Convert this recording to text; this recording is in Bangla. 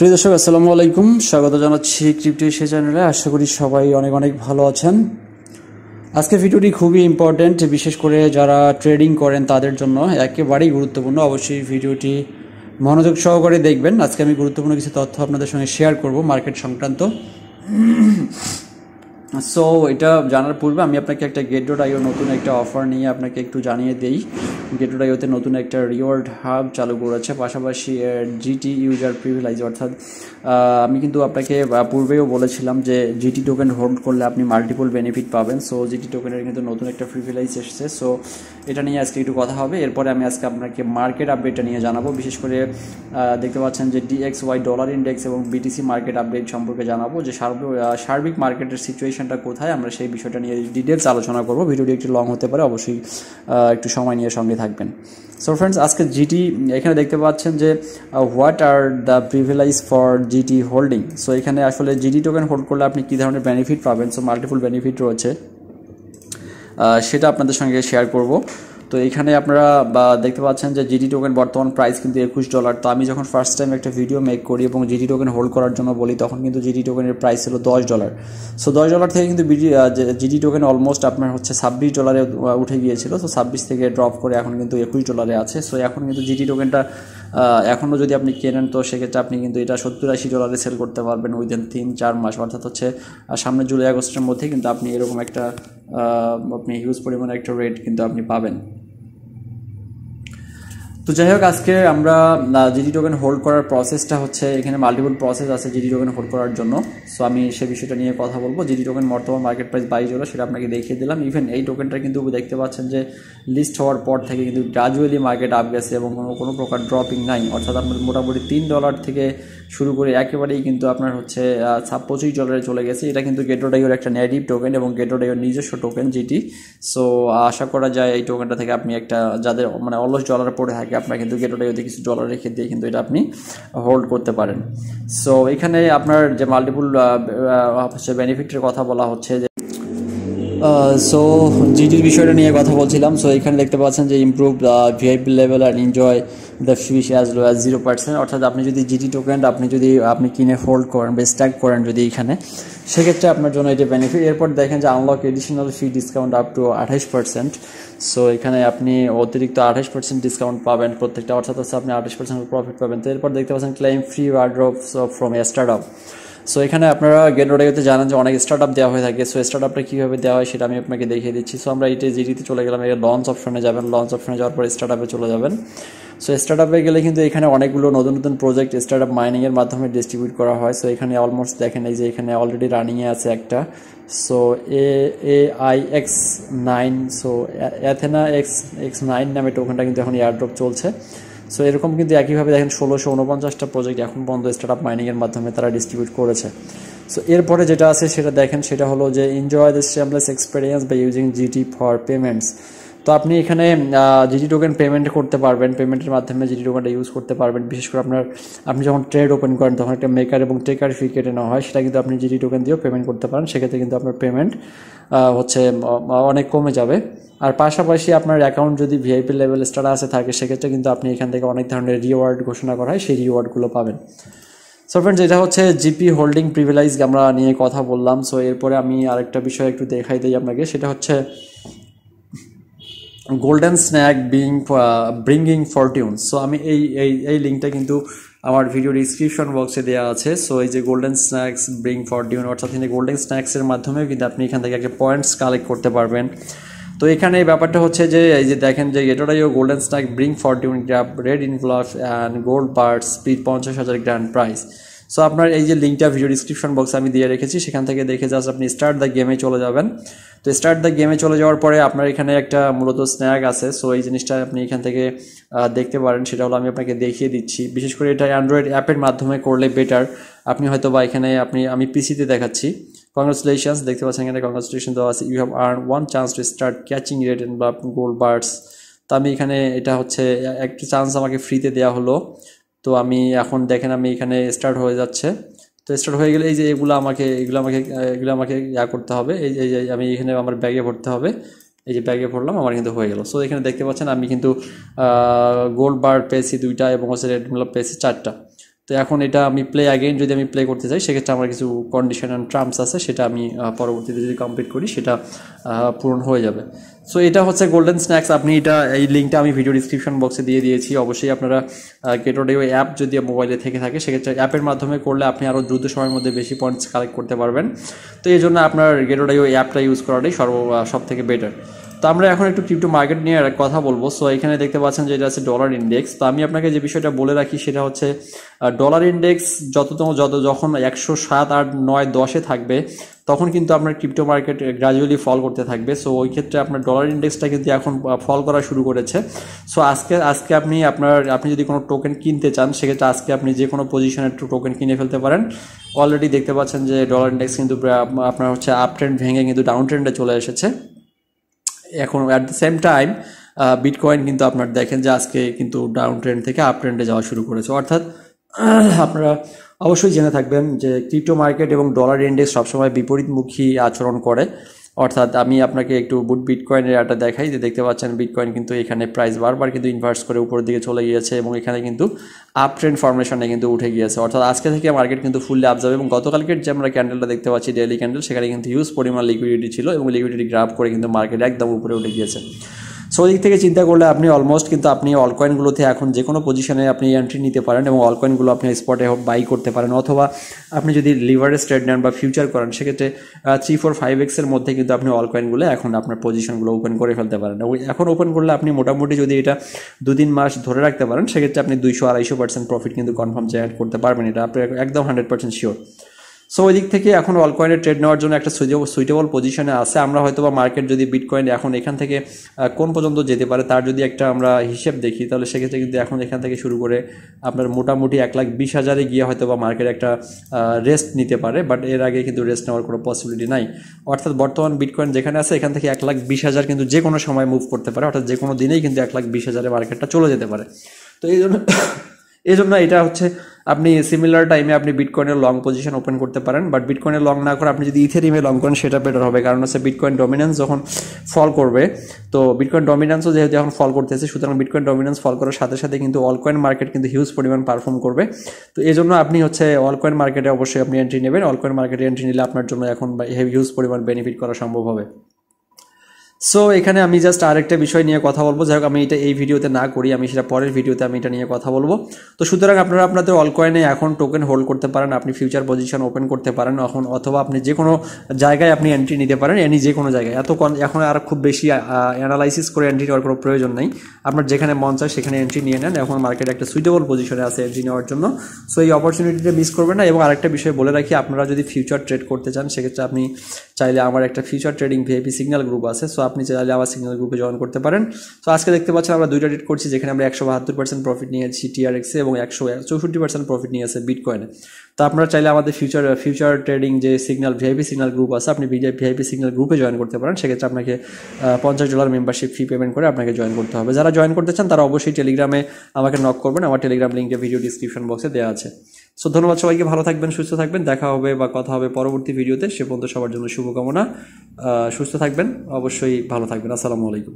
প্রিয় দর্শক আসসালামু আলাইকুম, স্বাগত জানাচ্ছি ক্রিপ্টো এশিয়া চ্যানেলে। আশা করি সবাই অনেক অনেক ভালো আছেন। আজকে ভিডিওটি খুবই ইম্পর্টেন্ট, বিশেষ করে যারা ট্রেডিং করেন তাদের জন্য একেবারেই গুরুত্বপূর্ণ। অবশ্যই ভিডিওটি মনোযোগ সহকারে দেখবেন। আজকে আমি গুরুত্বপূর্ণ কিছু তথ্য আপনাদের সঙ্গে শেয়ার করব মার্কেট সংক্রান্ত। সো এটা জানার পূর্বে আমি আপনাকে একটা Get.io নতুন একটা অফার নিয়ে আপনাকে একটু জানিয়ে দেই। Get.ioতে নতুন একটা রিওয়ার্ড হাব চালু করেছে, পাশাপাশি জিটি ইউজার প্রিভিলেজ, অর্থাৎ আমি কিন্তু আপনাকে পূর্বেও বলেছিলাম যে জিটি টোকেন হোল্ড করলে আপনি মাল্টিপল বেনিফিট পাবেন। সো জিটি টোকেনের কিন্তু নতুন একটা প্রিভিলেজ এসেছে। সো এটা নিয়ে আজকে একটু কথা হবে। এরপরে আমি আজকে আপনাকে মার্কেট আপডেটটা নিয়ে জানাবো। বিশেষ করে দেখতে পাচ্ছেন যে DXY ডলার ইন্ডেক্স এবং BTC মার্কেট আপডেট সম্পর্কে জানাবো, যে সার্বিক মার্কেটের সিচুয়েশনটা কোথায়, আমরা সেই বিষয়টা নিয়ে ডিটেলস আলোচনা করব। ভিডিওটি একটু লং হতে পারে, অবশ্যই একটু সময় নিয়ে সঙ্গে থাকবেন। সো ফ্রেন্ডস, আজকে জিটি এখানে দেখতে পাচ্ছেন যে what are the privilege for GT holding. So এখানে আসলে জিটি টোকেন হোল্ড করলে আপনি কী ধরনের বেনিফিট পাবেন, সো মাল্টিপল বেনিফিট রয়েছে, সেটা আপনাদের সঙ্গে শেয়ার করব। তো এখানে আপনারা দেখতে পাচ্ছেন যে জিটি টোকেন বর্তমান প্রাইস কিন্তু $21। তো আমি যখন ফার্স্ট টাইম একটা ভিডিও মেক করি এবং জিটি টোকেন হোল্ড করার জন্য বলি, তখন কিন্তু জিটি টোকেনের প্রাইস ছিল $10। সো $10 থেকে কিন্তু জিটি টোকেন অলমোস্ট আপনার হচ্ছে $26 উঠে গিয়েছিল। তো 26 থেকে ড্রপ করে এখন কিন্তু $21 আছে। সো এখন কিন্তু জিটি টোকেনটা এখনও যদি আপনি কেনেন, তো সেক্ষেত্রে আপনি কিন্তু এটা $70-80 সেল করতে পারবেন উইদিন 3-4 মাস, অর্থাৎ হচ্ছে সামনে জুলাই আগস্টের মধ্যে কিন্তু আপনি এরকম একটা আপনি হিউজ পরিমাণে একটা রেট কিন্তু আপনি পাবেন। তো যাই হোক, আজকে আমরা জিটি টোকেন হোল্ড করার প্রসেসটা হচ্ছে, এখানে মাল্টিপল প্রসেস আছে জিটি টোকেন হোল্ড করার জন্য। সো আমি সে বিষয়টা নিয়ে কথা বলবো। জিটি টোকেন বর্তমান মার্কেট প্রাইস $22, সেটা আপনাকে দেখিয়ে দিলাম। ইভেন এই টোকেনটা কিন্তু দেখতে পাচ্ছেন যে লিস্ট হওয়ার পর থেকে কিন্তু গ্রাজুয়ালি মার্কেট আপ গেছে এবং কোনো প্রকার ড্রপিং নাই, অর্থাৎ আপনার মোটামুটি $3 থেকে শুরু করে একেবারেই কিন্তু আপনার হচ্ছে $25 চলে গেছে। এটা কিন্তু Get.ioর একটা নেটিভ টোকেন এবং Get.ioর নিজস্ব টোকেন জিটি। সো আশা করা যায় এই টোকেনটা থেকে আপনি একটা, যাদের মানে অলস ডলার পড়ে থাকে, আপনার কিন্তু Get.ioতে কিছু ডলার রেখে দিয়ে কিন্তু এটা আপনি হোল্ড করতে পারেন। সো এখানে আপনার যে মাল্টিপল হচ্ছে বেনিফিটের কথা বলা হচ্ছে, যে সো জিটির বিষয়টা নিয়ে কথা বলছিলাম। সো এখানে দেখতে পাচ্ছেন যে ইমপ্রুভ ভিআইপি লেভেল আর enjoy the fees as low as 0%, অর্থাৎ আপনি যদি জিটি টোকেন আপনি কিনে হোল্ড করেন বা স্ট্যাক করেন যদি এখানে, সেক্ষেত্রে আপনার জন্য এটা বেনিফিট। এরপর দেখেন যে unlock additional fee discount up to 28%। So এখানে আপনি অতিরিক্ত 28% ডিসকাউন্ট পাবেন প্রত্যেকটা, অর্থাৎ হচ্ছে আপনি 28% প্রফিট পাবেন। তো এরপর দেখতে পাচ্ছেন claim free wardrobe from a startup. So এখানে আপনারা Get.ioতে জানেন যে অনেক স্টার্টআপ দেওয়া হয়ে থাকে। সো স্টার্টআপটা কীভাবে দেওয়া হয় সেটা আমি আপনাকে দেখিয়ে দিচ্ছি। সো আমরা এটা জিটিতে চলে গেলাম, এই লঞ্চ অপশনে যাবেন, লঞ্চ অপশনে যাওয়ার পর স্টার্টআপে চলে যাবেন। সো স্টার্টআপে গেলে কিন্তু এখানে অনেকগুলো নতুন নতুন প্রজেক্ট স্টার্টআপ মাইনিংয়ের মাধ্যমে ডিস্ট্রিবিউট করা হয়। সো এখানে অলমোস্ট দেখেন এই যে এখানে অলরেডি রানিংয়ে আছে একটা। So AAIX9, so Athena X9 নামে টোকেনটা কিন্তু এখন এয়ারড্রপ চলছে। সো এরকম কিন্তু একইভাবে দেখেন 1649টা প্রজেক্ট এখন পর্যন্ত স্টার্টআপ মাইনিংয়ের মাধ্যমে তারা ডিস্ট্রিবিউট করেছে। সো এরপরে যেটা আছে সেটা দেখেন, সেটা হলো যে enjoy the seamless experience by using GT for payments. তো আপনি এখানে জিটি টোকেন পেমেন্ট করতে পারবেন, পেমেন্টের মাধ্যমে জিটি টোকেনটা ইউজ করতে পারবেন। বিশেষ করে আপনি যখন ট্রেড ওপেন করেন তখন একটা মেকার এবং টেকার ফি কেটে নেওয়া হয়, সেটা কিন্তু আপনি জিটি টোকেন দিয়েও পেমেন্ট করতে পারেন। সেক্ষেত্রে কিন্তু আপনার পেমেন্ট হচ্ছে অনেক কমে যাবে। আর পাশাপাশি আপনার অ্যাকাউন্ট যদি ভিআইপি লেভেল স্ট্যাটাসে থাকে, সেক্ষেত্রে কিন্তু আপনি এখান থেকে অনেক ধরনের রিওয়ার্ড ঘোষণা করা হয়, সেই রিওয়ার্ডগুলো পাবেন। সো ফ্রেন্ডস, এটা হচ্ছে জিপি হোল্ডিং প্রিভিলেজ আমরা নিয়ে কথা বললাম। সো এরপরে আমি আরেকটা বিষয় একটু দেখাই দিই আপনাকে, সেটা হচ্ছে গোল্ডেন স্ন্যাক ব্রিঙ্গিং ফরটিউন। সো আমি এই লিঙ্কটা কিন্তু আমার ভিডিও ডিসক্রিপশন বক্সে দেওয়া আছে। সো এই যে গোল্ডেন স্ন্যাক্স ব্রিং ফরটিউন, অর্থাৎ গোল্ডেন স্ন্যাক্সের মাধ্যমেও কিন্তু আপনি এখান থেকে একটা পয়েন্টস কালেক্ট করতে পারবেন। তো এখানে এই ব্যাপারটা হচ্ছে যে এই যে দেখেন যে Get.io golden snack bring fortune grab red envelope and gold bird speed 50,000 grand prize. So আপনার এই যে লিঙ্কটা ভিডিও ডিসক্রিপশন বক্সে আমি দিয়ে রেখেছি, সেখান থেকে দেখে জাস্ট আপনি স্টার্ট দ্য গেমে চলে যাবেন। তো স্টার্ট দ্য গেমে চলে যাওয়ার পরে আপনার এখানে একটা মূলত স্ন্যাক আছে। সো এই জিনিসটা আপনি এখান থেকে দেখতে পারেন, সেটা হলো আমি আপনাকে দেখিয়ে দিচ্ছি। বিশেষ করে এটা অ্যান্ড্রয়েড অ্যাপের মাধ্যমে করলে বেটার। আপনি হয়তো বা এখানে আমি পিসিতে দেখাচ্ছি। কংগ্রাচুলেশনস, দেখতে পাচ্ছেন এখানে কংগ্রাচুলেশন দেওয়া আছে, you have earn one chance to start catching red and gold birds. তো আমি এখানে এটা হচ্ছে একটা চান্স আমাকে ফ্রিতে দেওয়া হলো। তো আমি এখন দেখেন আমি এখানে স্টার্ট হয়ে যাচ্ছে। তো স্টার্ট হয়ে গেলে এই যে এগুলো আমাকে করতে হবে। এই যে আমি এখানে আমার ব্যাগে ভরতে হবে, এই যে ব্যাগে ভরলাম, আমার কিন্তু হয়ে গেল। সো এখানে দেখতে পাচ্ছেন আমি কিন্তু গোল্ড বার্ড পেয়েছি 2টা এবং হচ্ছে রেড পেয়েছি 4টা। তো এখন এটা আমি প্লে অ্যাগেইন যদি আমি প্লে করতে চাই সেক্ষেত্রে আমার কিছু কন্ডিশন অ্যান্ড টার্মস আছে, সেটা আমি পরবর্তীতে যদি কমপ্লিট করি সেটা পূরণ হয়ে যাবে। সো এটা হচ্ছে গোল্ডেন স্ন্যাক্স। আপনি এটা এই লিঙ্কটা আমি ভিডিও ডিসক্রিপশন বক্সে দিয়ে দিয়েছি। অবশ্যই আপনারা গেটওয়ে অ্যাপ যদি মোবাইলে থেকে থাকে সেক্ষেত্রে অ্যাপের মাধ্যমে করলে আপনি আরও দ্রুত সময়ের মধ্যে বেশি পয়েন্টস কালেক্ট করতে পারবেন। তো এই জন্য আপনার গেটওয়ে অ্যাপটা ইউজ করাটাই সব থেকে বেটার। তো আমরা এখন একটু ক্রিপ্টো মার্কেট নিয়ে কথা বলবো। সো এখানে দেখতে পাচ্ছেন যে এটা আছে ডলার ইন্ডেক্স। তো আমি আপনাকে যে বিষয়টা বলে রাখি সেটা হচ্ছে ডলার ইন্ডেক্স যখন 107, 8, 9, 10-এ থাকবে তখন কিন্তু আপনার ক্রিপ্টো মার্কেট গ্র্যাজুয়ালি ফল করতে থাকবে। সো ওই ক্ষেত্রে আপনার ডলার ইন্ডেক্সটা কিন্তু এখন ফল করা শুরু করেছে। সো আজকে আপনি যদি কোনো টোকেন কিনতে চান সেক্ষেত্রে আজকে আপনি যে কোনো পজিশনের টোকেন কিনে ফেলতে পারেন। অলরেডি দেখতে পাচ্ছেন যে ডলার ইন্ডেক্স কিন্তু আপনার হচ্ছে আপ ট্রেন্ড ভেঙে কিন্তু ডাউন ট্রেন্ডে চলে এসেছে এখন। At the same time bitcoin কিন্তু আপনার দেখেন যে আজকে কিন্তু ডাউন ট্রেন্ড থেকে আপ ট্রেন্ডে যাওয়া শুরু করেছে। অর্থাৎ আপনারা অবশ্যই জেনে থাকবেন যে ক্রিপ্টো মার্কেট এবং ডলার ইন্ডেক্স সবসময় বিপরীতমুখী আচরণ করে। অর্থাৎ আমি আপনাকে একটু বিটকয়েনের একটা দেখাই, যে দেখতে পাচ্ছেন বিটকয়েন কিন্তু এখানে প্রাইস বারবার কিন্তু ইনভার্স করে উপরের দিকে চলে গিয়েছে এবং এখানে কিন্তু আপ ট্রেন্ড ফরমেশনে কিন্তু উঠে গিয়েছে। অর্থাৎ আজকে থেকে মার্কেট কিন্তু ফুললি আপ যাবে এবং গতকালকের যে আমরা ক্যান্ডেলটা দেখতে পাচ্ছি ডেইলি ক্যান্ডেল, সেখানে কিন্তু হিউজ পরিমাণ লিকুইডিটি ছিল এবং লিকুইডিটি গ্রাফ করে কিন্তু মার্কেট একদম উপরে উঠে গিয়েছে। সো ওই দিক থেকে চিন্তা করলে আপনি অলমোস্ট কিন্তু আপনি অলকয়েনগুলোতে এখন যে কোনো পজিশনে আপনি এন্ট্রি নিতে পারেন এবং অলকয়েনগুলো আপনি স্পটে বাই করতে পারেন, অথবা আপনি যদি লিভারেজ ট্রেড নেন বা ফিউচার করেন সেক্ষেত্রে 3, 4, 5x-এর মধ্যে কিন্তু আপনি অলকয়েনগুলো এখন আপনার পজিশনগুলো ওপেন করে ফেলতে পারেন। এখন ওপেন করলে আপনি মোটামুটি যদি এটা 2-3 মাস ধরে রাখতে পারেন সেক্ষেত্রে আপনি 200-250% প্রফিট কিন্তু কনফার্ম জেনারেট করতে পারবেন, এটা আপনি একদম 100% শিওর। সো ওই দিক থেকে এখন অলকয়েনের ট্রেড নেওয়ার জন্য একটা সুইটেবল পজিশনে আছে। আমরা হয়তো বা মার্কেট যদি বিটকয়েন এখন এখান থেকে কোন পর্যন্ত যেতে পারে তার যদি একটা আমরা হিসেব দেখি, তাহলে সেক্ষেত্রে কিন্তু এখন এখান থেকে শুরু করে আপনার মোটামুটি 1,20,000-এ গিয়ে হয়তো বা মার্কেট একটা রেস্ট নিতে পারে, বাট এর আগে কিন্তু রেস্ট নেওয়ার কোনো পসিবিলিটি নাই। অর্থাৎ বর্তমান বিটকয়েন যেখানে আছে এখান থেকে 1,20,000 কিন্তু যে কোনো সময় মুভ করতে পারে, অর্থাৎ যে কোনো দিনেই কিন্তু 1,20,000-এ মার্কেটটা চলে যেতে পারে। তো এই জন্য এটা হচ্ছে আপনি সিমিলার টাইমে আপনি বিটকয়েনের লং পজিশন ওপেন করতে পারেন, বাট বিটকয়েনের লং না করে আপনি যদি ইথেরিয়ামে লং করেন সেটা বেটার হবে। কারণ হচ্ছে বিটকয়েন ডমিনেন্স যখন ফল করবে, তো বিটকয়েন ডমিনেন্সও যেহেতু এখন ফল করতেছে, সুতরাং বিটকয়েন ডমিনেন্স ফল করার সাথে সাথে কিন্তু অলকয়েন মার্কেট কিন্তু হিউজ পরিমাণ পারফর্ম করবে। তো এই জন্য আপনি হচ্ছে অলকয়েন মার্কেটে অবশ্যই আপনি এন্ট্রি নেবেন। অলকয়েন মার্কেটে এন্ট্রি নিলে আপনার জন্য এখন হিউজ পরিমাণ বেনিফিট করা সম্ভব হবে। সো এখানে আমি জাস্ট আরেকটা বিষয় নিয়ে কথা বলবো, যাই হোক আমি এটা এই ভিডিওতে না করি, আমি সেটা পরের ভিডিওতে আমি এটা নিয়ে কথা বলবো। তো সুতরাং আপনারা আপনাদের অলকয়েনে এখন টোকেন হোল্ড করতে পারেন, আপনি ফিউচার পজিশন ওপেন করতে পারেন এখন, অথবা আপনি যে কোনো জায়গায় আপনি এন্ট্রি নিতে পারেন, যে কোনো জায়গায়। এখন আর খুব বেশি অ্যানালাইসিস করে এন্ট্রি নেওয়ার কোনো প্রয়োজন নেই। আপনার যেখানে মন চায় সেখানে এন্ট্রি নিয়ে নেন। এখন মার্কেট একটা সুইটেবল পজিশনে আছে এন্ট্রি নেওয়ার জন্য। সো এই অপরচুনিটিটা মিস করবেন না। এবং আরেকটা বিষয় বলে রাখি, আপনারা যদি ফিউচার ট্রেড করতে চান সেক্ষেত্রে আপনি চাইলে আমার একটা future trading VIP signal group আছে। সো আপনি চাইলে আমার সিগন্যাল গ্রুপে জয়েন করতে পারেন। তো আজকে দেখতে পাচ্ছেন আমরা 2টা ট্রেড করছি, যেখানে আমরা 172% প্রফিট নিয়েছি টিআরএক্সে এবং 164% প্রফিট নিয়েছে বিটকয়েনে। তো আপনারা চাইলে আমাদের ফিউচার ট্রেডিং যে ভিআইপি সিগন্যাল গ্রুপ আছে, আপনি ভিআইপি সিগন্যাল গ্রুপে জয়েন করতে পারেন। সেক্ষেত্রে আপনাকে $50 মেম্বারশিপ ফি পেমেন্ট করে আপনাকে জয়েন করতে হবে। যারা জয়েন করতে চান তারা অবশ্যই টেলিগ্রামে আমাকে নক করবেন, আমার টেলিগ্রাম লিঙ্কটা ভিডিও ডিসক্রিপশন বক্সে দেওয়া আছে। সো ধন্যবাদ সবাইকে, ভালো থাকবেন, সুস্থ থাকবেন, দেখা হবে বা কথা হবে পরবর্তী ভিডিওতে। সে পর্যন্ত সবার জন্য শুভকামনা, সুস্থ থাকবেন, অবশ্যই ভালো থাকবেন। আসসালামু আলাইকুম।